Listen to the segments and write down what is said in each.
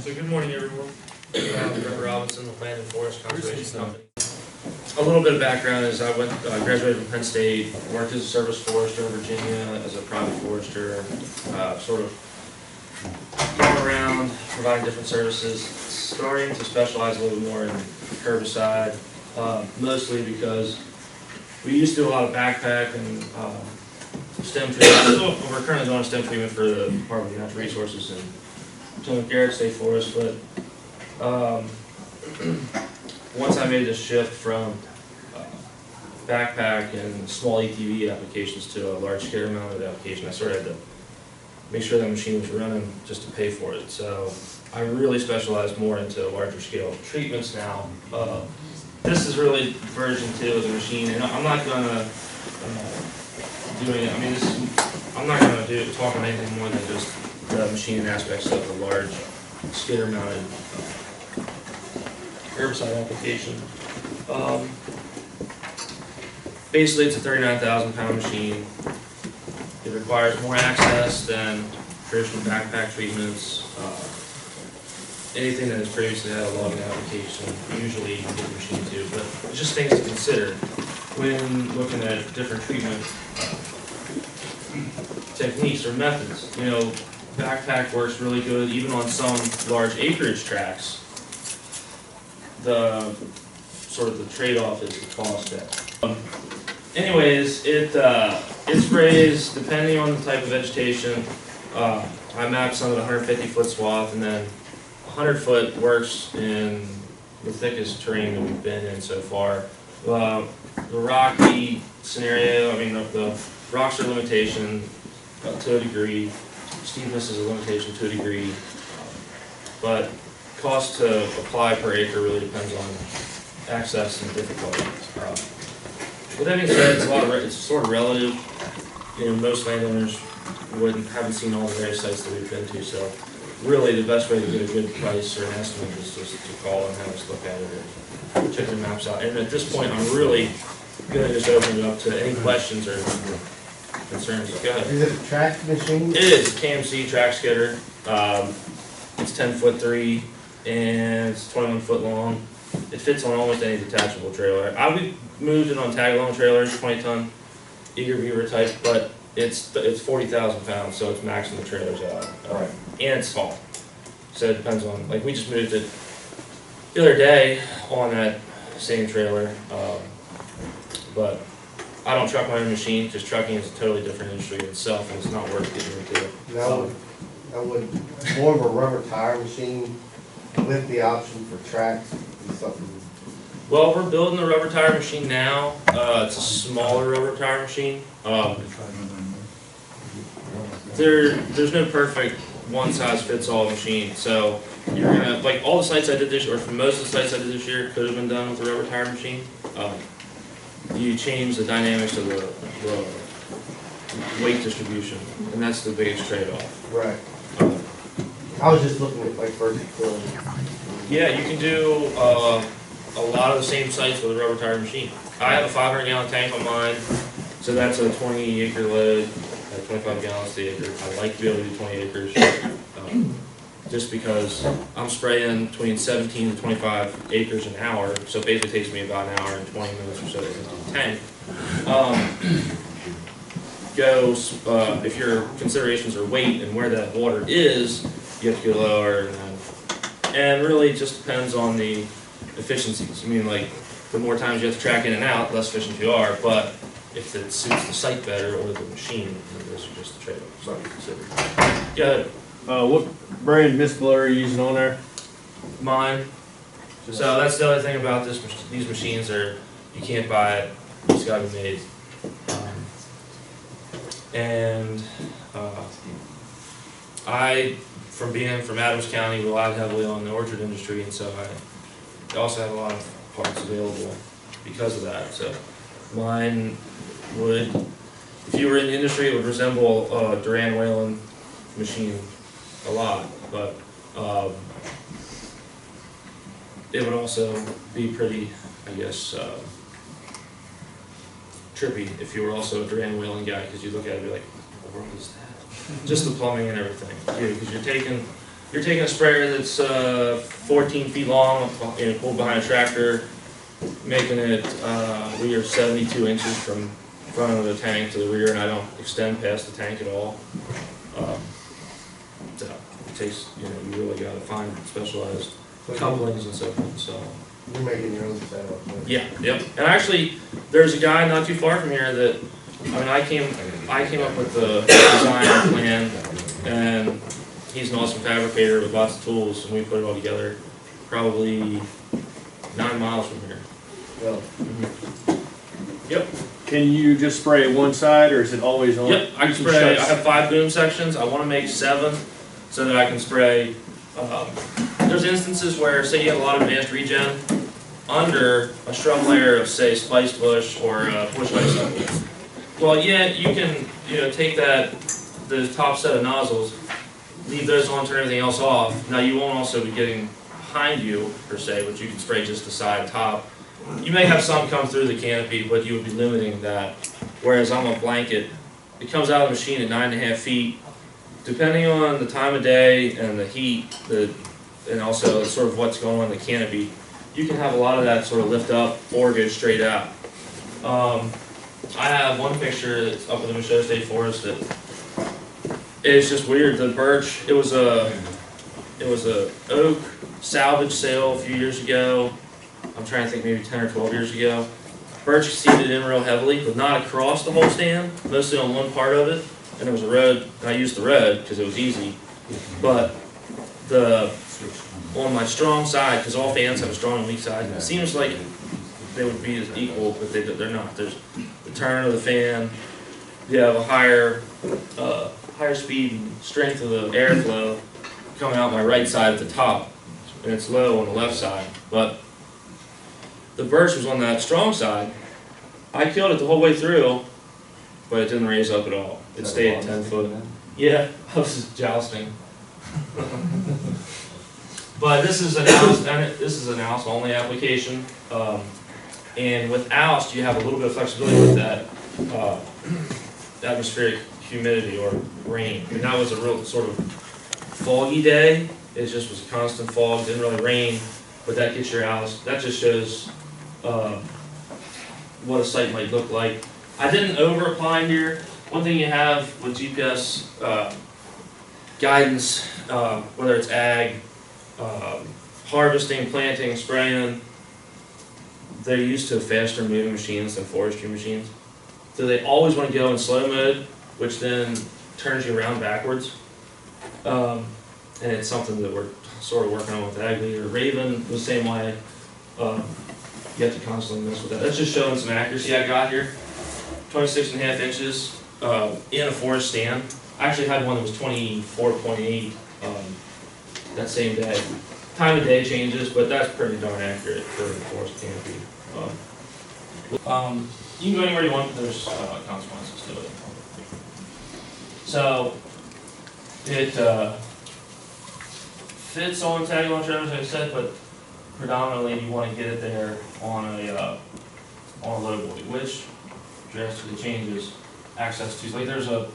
So good morning, everyone. I'm Bret Robinson with Land and Forest Conservation Company. A little bit of background is I graduated from Penn State, worked as a service forester in Virginia as a private forester, sort of going around providing different services, starting to specialize a little bit more in herbicide, mostly because we used to do a lot of backpack and stem treatment. We're currently doing a stem treatment for the Department of Natural Resources and Garrett State Forest, but once I made the shift from backpack and small ATV applications to a large scale mounted application, I sort of had to make sure that machine was running just to pay for it. So I really specialize more into larger scale treatments now. This is really version 2 of the machine, and I'm not going to I'm not going to talk on anything more than just the machining aspects of the large skidder mounted herbicide application. Basically, it's a 39,000 pound machine. It requires more access than traditional backpack treatments. Anything that has previously had a logging application, usually you can get the machine to, but it's just things to consider when looking at different treatment techniques or methods. You know, backpack works really good even on some large acreage tracts. The sort of the trade-off is the cost there. Anyways, it sprays depending on the type of vegetation. I mapped some of the 150-foot swath, and then 100-foot works in the thickest terrain that we've been in so far. The rocky scenario, the rocks are a limitation to a degree. Steepness is a limitation to a degree. But cost to apply per acre really depends on access and difficulty. With that being said, it's sort of relative. You know, most landowners haven't seen all the various sites that we've been to, so really the best way to get a good price or an estimate is just to call and have us look at it or check your maps out. And at this point, I'm really going to just open it up to any questions or concerns. Go ahead. Is it a track machine? It is a KMC track skidder. It's 10'3" and it's 21 foot long. It fits on almost any detachable trailer. We moved it on tag-along trailers, 20-ton eager beaver type, but it's 40,000 pounds, so it's maxing the trailers out. Right. And it's tall. So it depends on, like we just moved it the other day on that same trailer. But I don't truck my own machine because trucking is a totally different industry in itself, and it's not worth getting into. That would more of a rubber tire machine with the option for tracks and something. Well, we're building a rubber tire machine now. It's a smaller rubber tire machine. There's no perfect one-size-fits-all machine. So you're gonna, like all the sites I did this year, or for most of the sites I did this year, could have been done with a rubber tire machine. You change the dynamics of the weight distribution, and that's the biggest trade-off. Right. I was just looking at like versatility. Yeah, you can do a lot of the same sites with a rubber tire machine. I have a 500-gallon tank on mine, so that's a 20-acre load, 25 gallons to the acre. I like to be able to do 20 acres, just because I'm spraying between 17 to 25 acres an hour, so it basically takes me about an hour and 20 minutes or so to empty the tank. If your considerations are weight and where that water is, you have to go lower, and really it just depends on the efficiencies. I mean, like, the more times you have to track in and out, the less efficient you are, but if it suits the site better or the machine, then those are just the trade-offs. Something to consider. Go ahead. What brand mist blower are you using on there? Mine. So that's the other thing about these machines are you can't buy it, it's got to be made. From being from Adams County, relied heavily on the orchard industry, and so I also have a lot of parts available because of that. So mine would, if you were in the industry, it would resemble a Duran Whalen machine a lot, but it would also be pretty, I guess, trippy if you were also a Duran Whalen guy, because you look at it and be like, what the world is that? Just the plumbing and everything, because you're taking you're taking a sprayer that's 14 feet long, pulled behind a tractor, making it, we are 72 inches from front of the tank to the rear, and I don't extend past the tank at all. So it takes, you really gotta find specialized couplings and so forth, so. You're making your own setup. Right? Yeah, yep. And actually, there's a guy not too far from here that, I came up with the design plan, and he's an awesome fabricator with lots of tools, and we put it all together probably 9 miles from here. Well, Yep. Can you just spray one side, or is it always on? Yep, I can spray, I have 5 boom sections, I wanna make 7, so that I can spray, there's instances where, say you have a lot of advanced regen, under a shrub layer of, say, spiced bush or bush honeysuckle. Well, yeah, you can, take the top set of nozzles, leave those on, turn everything else off. Now, you won't also be getting behind you, per se, but you can spray just the side top. You may have some come through the canopy, but you would be limiting that. Whereas on a blanket, it comes out of the machine at 9.5 feet. Depending on the time of day and the heat, and also sort of what's going on in the canopy, you can have a lot of that sort of lift up or go straight out. I have one picture that's up in the Michelle State Forest that it's just weird. The birch, it was a oak salvage sale a few years ago. I'm trying to think, maybe 10 or 12 years ago. Birch seeded in real heavily, but not across the whole stand, mostly on one part of it. And there was a road, and I used the road because it was easy. But on my strong side, because all fans have a strong and weak side, it seems like they would be as equal, but they're not. There's the turn of the fan, you have a higher speed and strength of the airflow coming out my right side at the top, and it's low on the left side. But the birch was on that strong side. I killed it the whole way through, but it didn't raise up at all. It stayed at 10 foot. Yeah, I was just jousting. But this is an oust only application, and with oust you have a little bit of flexibility with that atmospheric humidity or rain. And that was a real sort of foggy day. It just was a constant fog, didn't really rain, but that gets your oust. That just shows what a site might look like. I didn't over apply here. One thing you have with GPS guidance, whether it's ag, harvesting, planting, spraying, they're used to faster moving machines than forestry machines. So they always want to go in slow mode, which then turns you around backwards. And it's something that we're sort of working on with ag leader. Raven was the same way. You have to constantly mess with that. That's just showing some accuracy I got here. 26.5 inches in a forest stand. I actually had one that was 24.8 that same day. Time of day changes, but that's pretty darn accurate for a forest canopy. You can go anywhere you want, but there's consequences to it. So it fits on tag-on trailers, like I said, but predominantly you want to get it there on a low boy, which drastically changes access to. Like there's a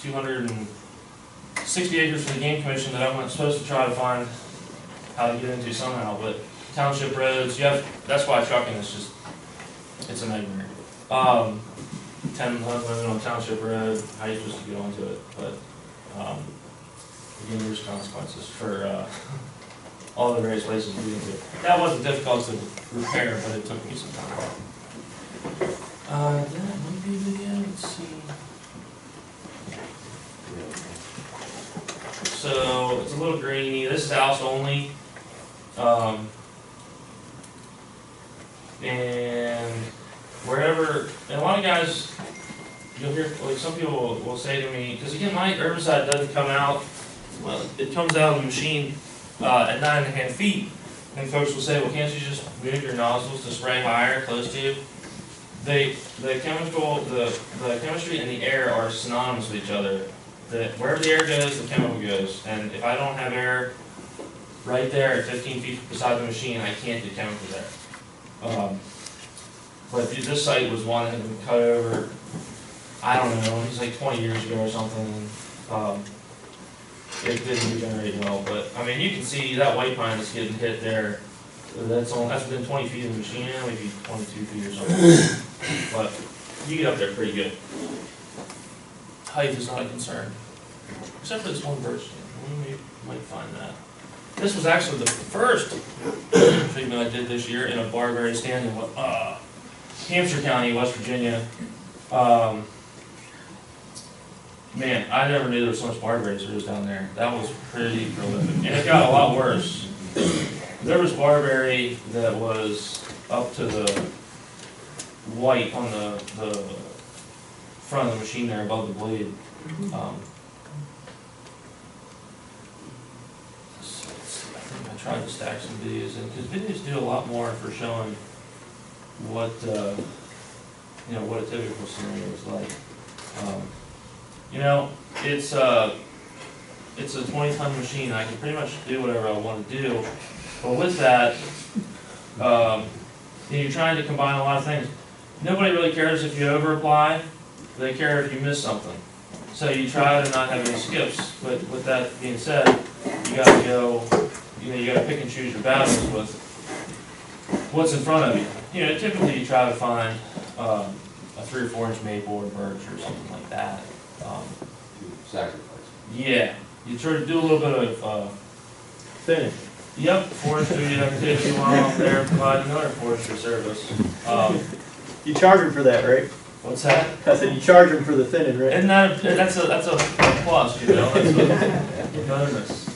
260 acres for the Game Commission that I'm supposed to try to find how to get into somehow, but township roads, that's why trucking is just, it's a nightmare. 10 women on township road, how are you supposed to get onto it? But again, there's consequences for all the various places we get to. That wasn't difficult to repair, but it took me some time. That might be a video, let's see. So it's a little grainy. This is house only. And wherever, and a lot of guys, you'll hear, like some people will say to me, because again, my herbicide doesn't come out, well, it comes out of the machine at 9.5 feet. And folks will say, well, can't you just move your nozzles to spray higher, close to you? The chemistry and the air are synonymous with each other. Wherever the air goes, the chemical goes. And if I don't have air right there at 15 feet beside the machine, I can't get chemical there. But this site was one that had been cut over, I don't know, it was like 20 years ago or something. it didn't regenerate well, but, I mean, you can see that white pine is getting hit there. That's within 20 feet of the machine, maybe 22 feet or something. But you get up there pretty good. Height is not a concern, except for this one birch stand. We might find that. This was actually the first treatment I did this year in a barberry stand in Hampshire County, West Virginia. Man, I never knew there was so much barberries there was down there. That was pretty prolific, and it got a lot worse. There was barberry that was up to the white on the front of the machine there above the blade. I tried to stack some videos in, because videos do a lot more for showing what what a typical scenario is like. It's a 20-ton machine. I can pretty much do whatever I want to do. But with that, you're trying to combine a lot of things. Nobody really cares if you over-apply. They care if you miss something. So you try to not have any skips. But with that being said, you got to go. You got to pick and choose your battles with what's in front of you. Typically you try to find a 3 or 4 inch maple or birch or something like that. Sacrifice. Yeah, you try to do a little bit of Thinning. Yep, forestry activity while I'm there providing another forestry service. You charge them for that, right? What's that? I said you charge them for the thinning, right? And that's a plus, that's a bonus.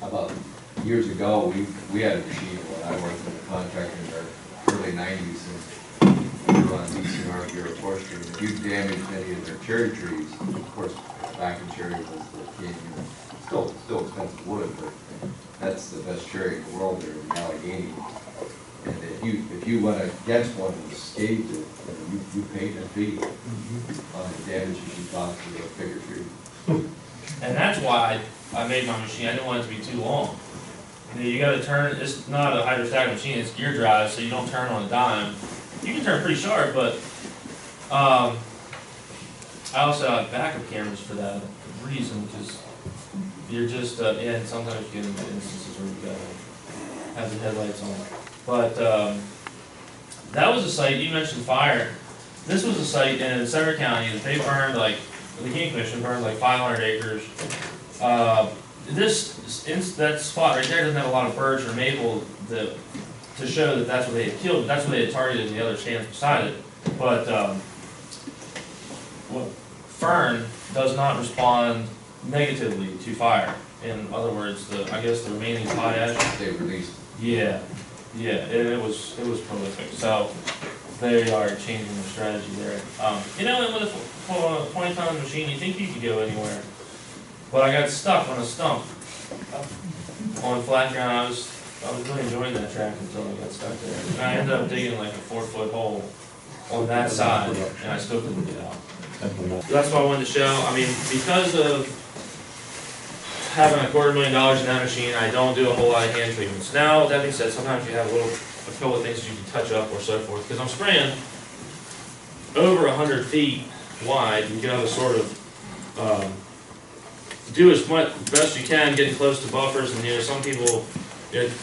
About years ago, we had a machine when I worked in the contractor in the early 90s, and we were on DCR Bureau of Forestry. And if you damaged any of their cherry trees, of course, back in cherry was the king. Still expensive wood, but that's the best cherry in the world there in Allegheny. And if you went against one and scathed it, you paid a fee on the damages you caused to the bigger tree. And that's why I made my machine. I didn't want it to be too long. You got to turn. It's not a hydrostatic machine. It's gear drive, so you don't turn on a dime. You can turn pretty sharp, but I also have backup cameras for that reason, because you're just and sometimes you get into instances where you got to have the headlights on. But that was a site, you mentioned fire. This was a site in Sever County that they burned the King Commission burned 500 acres. That spot right there doesn't have a lot of birch or maple to show that that's what they had killed. That's what they had targeted in the other stands beside it. But fern does not respond negatively to fire. In other words, I guess the remaining potash. They released. Yeah, and it was prolific. So they are changing their strategy there. And with a 20-ton machine, you think you could go anywhere, but I got stuck on a stump on flat ground. I was really enjoying that track until I got stuck there, and I ended up digging a 4-foot hole on that side, and I still couldn't get out. So that's what I wanted to show. I mean, because of having $250,000 in that machine, I don't do a whole lot of hand treatments. Now, that being said, sometimes you have a couple of things that you can touch up or so forth, because I'm spraying over 100 feet wide. You gotta sort of do as much best you can, getting close to buffers. And some people,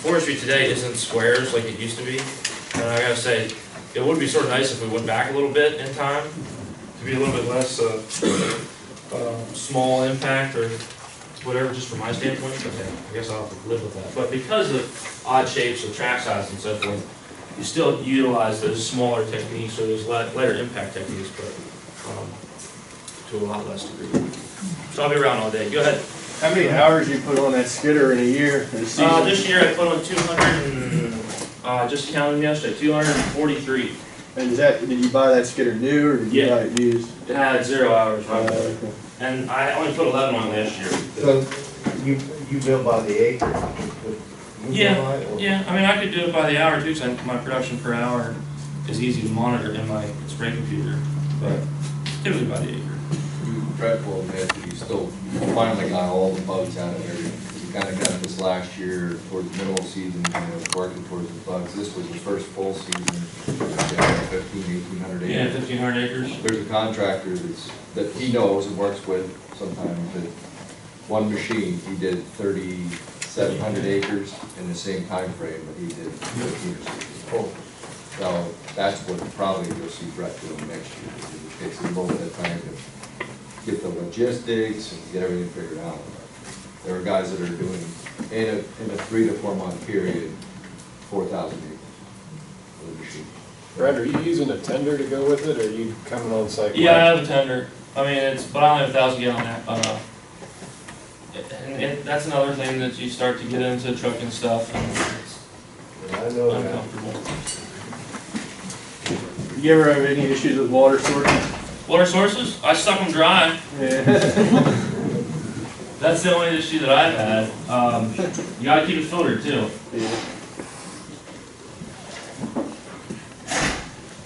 forestry today isn't squares like it used to be. And I gotta say, it would be sort of nice if we went back a little bit in time to be a little bit less small impact or whatever, just from my standpoint. Okay, I guess I'll have to live with that. But because of odd shapes of track size and so forth, you still utilize those smaller techniques or those lighter impact techniques, but to a lot less degree. So I'll be around all day. Go ahead. How many hours you put on that skidder in a year? This year I put on 200 and just counted them yesterday, 243. And did you buy that skidder new or did you buy it used? It had 0 hours. Okay. And I only put 11 on last year. So you bill by the acre? Yeah. I mean, I could do it by the hour too, because my production per hour is easy to monitor in my spray computer. But typically by the acre. Bret will admit that you still finally got all the bugs out of there. You kind of got this last year towards the middle of the season, kind of working towards the bugs. This was the first full season, 15 1,800 Yeah, acres. 1,500 acres. There's a contractor that he knows and works with sometimes, that one machine, he did 3,700 acres in the same time frame that he did 15 or 16. So that's what probably you'll see Bret doing next year, because it takes a little bit of time to get the logistics and get everything figured out. There are guys that are doing, in a 3 to 4 month period, 4,000 acres with a machine. Brad, are you using a tender to go with it, or are you coming on site? Yeah, I have a tender. I mean, but I only have 1,000 gallon and that's another thing that you start to get into trucking stuff, and it's I know that. uncomfortable. You ever have any issues with water sources? Water sources? I suck them dry. Yeah. That's the only issue that I've had. You gotta keep it filtered too.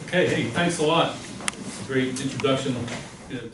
Okay, hey, thanks a lot. Great introduction. Good.